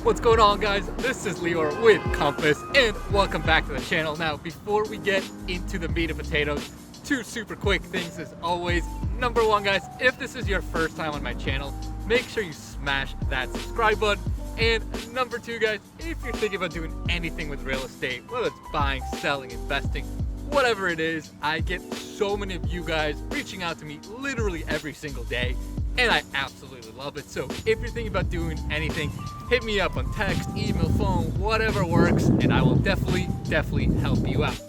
What's going on, guys? This is Lior with Compass and welcome back to the channel. Now, before we get into the meat and potatoes, two super quick things as always. Number one, guys, if this is your first time on my channel, make sure you smash that subscribe button. And number two, guys, if you're thinking about doing anything with real estate, whether it's buying, selling, investing, whatever it is, I get so many of you guys reaching out to me literally every single day, and I absolutely love it. So if you're thinking about doing anything, hit me up on text, email, phone, whatever works, and I will definitely help you out.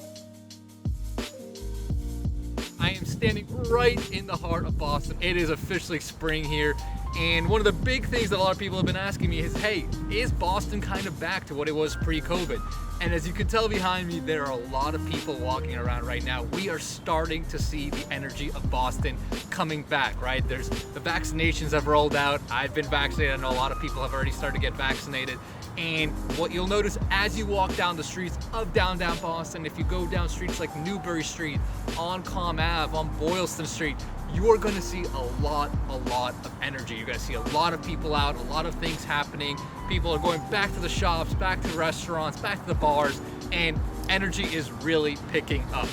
I am standing right in the heart of Boston. It is officially spring here. And one of the big things that a lot of people have been asking me is, hey, is Boston kind of back to what it was pre-COVID? And as you can tell behind me, there are a lot of people walking around right now. We are starting to see the energy of Boston coming back, right? The vaccinations have rolled out. I've been vaccinated. I know a lot of people have already started to get vaccinated. And what you'll notice as you walk down the streets of downtown Boston, if you go down streets like Newbury Street, on Comm Ave, on Boylston Street, you are going to see a lot of energy. You're going to see a lot of people out, a lot of things happening. People are going back to the shops, back to the restaurants, back to the bars, and energy is really picking up.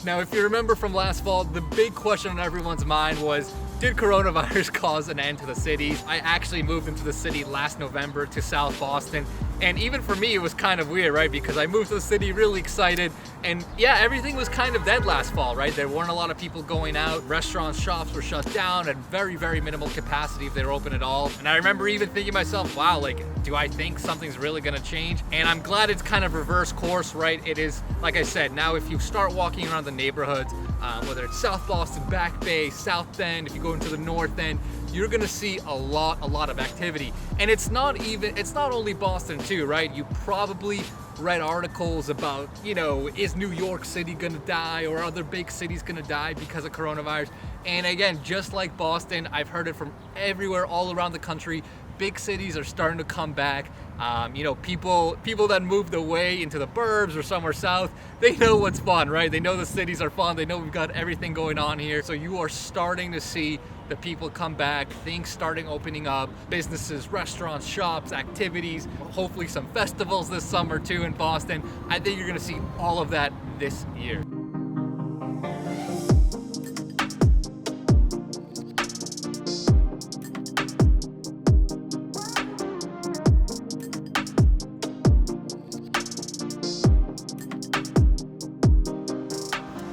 Now, if you remember from last fall, the big question on everyone's mind was, did coronavirus cause an end to the cities? I actually moved into the city last November to South Boston. And even for me, it was kind of weird, right? Because I moved to the city really excited. And yeah, everything was kind of dead last fall, right? There weren't a lot of people going out. Restaurants, shops were shut down at very minimal capacity if they were open at all. And I remember even thinking to myself, wow, like, do I think something's really gonna change? And I'm glad it's kind of reverse course, right? It is, like I said, now if you start walking around the neighborhoods, whether it's South Boston, Back Bay, South End, if you go into the North End, you're gonna see a lot of activity. And it's not only Boston too, right? You probably read articles about, is New York City gonna die or other big cities gonna die because of coronavirus? And again, just like Boston, I've heard it from everywhere all around the country. Big cities are starting to come back. People that moved away into the burbs or somewhere south, they know what's fun, right? They know the cities are fun. They know we've got everything going on here. So you are starting to see the people come back, things starting opening up, businesses, restaurants, shops, activities, hopefully some festivals this summer too in Boston. I think you're gonna see all of that this year.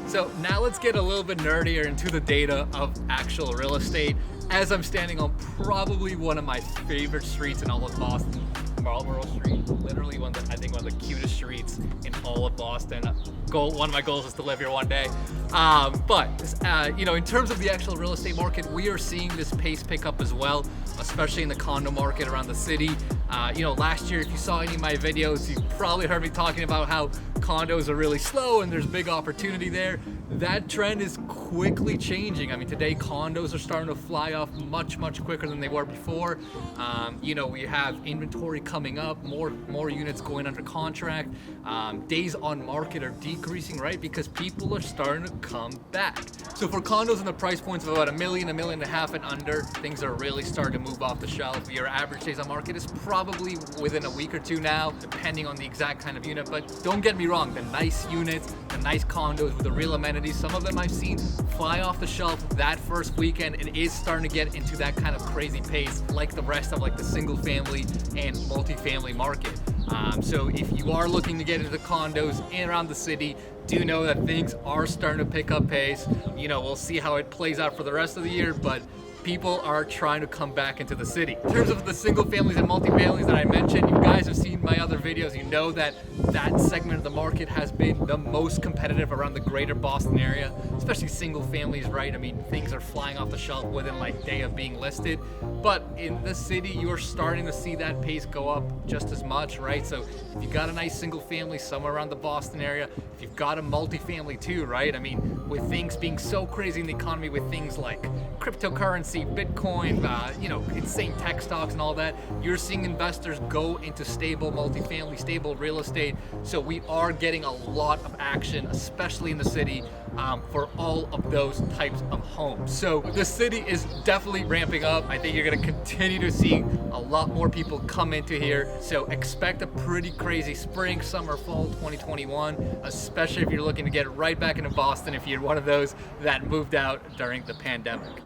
So now let's get a little bit nerdier into the data of actual real estate. As I'm standing on probably one of my favorite streets in all of Boston, Marlborough Street, literally one of the cutest streets in all of Boston. One of my goals is to live here one day. In terms of the actual real estate market, we are seeing this pace pick up as well, especially in the condo market around the city. Last year, if you saw any of my videos, you probably heard me talking about how condos are really slow and there's big opportunity there. That trend is quickly changing. I mean, today condos are starting to fly off much quicker than they were before. We have inventory coming up, more units going under contract. Days on market are decreasing, right? Because people are starting to come back. So for condos in the price points of about $1 million, $1.5 million and under, things are really starting to move off the shelf. Your average days on market is probably within a week or two now, depending on the exact kind of unit. But don't get me wrong, the nice units, the nice condos with the real amenities, some of them I've seen fly off the shelf that first weekend. It is starting to get into that kind of crazy pace like the rest of the single family and multifamily market. So if you are looking to get into condos in around the city, do know that things are starting to pick up pace. We'll see how it plays out for the rest of the year, but people are trying to come back into the city. In terms of the single families and multifamilies that I mentioned, you guys have seen my other videos. You know that segment of the market has been the most competitive around the greater Boston area, especially single families, right? I mean, things are flying off the shelf within day of being listed. But in the city, you are starting to see that pace go up just as much, right? So if you got a nice single family somewhere around the Boston area, if you've got a multifamily too, right? I mean, with things being so crazy in the economy with things like cryptocurrency, Bitcoin, insane tech stocks and all that, you're seeing investors go into stable multifamily, stable real estate. So we are getting a lot of action, especially in the city, for all of those types of homes. So the city is definitely ramping up. I think you're going to continue to see a lot more people come into here. So expect a pretty crazy spring, summer, fall 2021, especially if you're looking to get right back into Boston if you're one of those that moved out during the pandemic.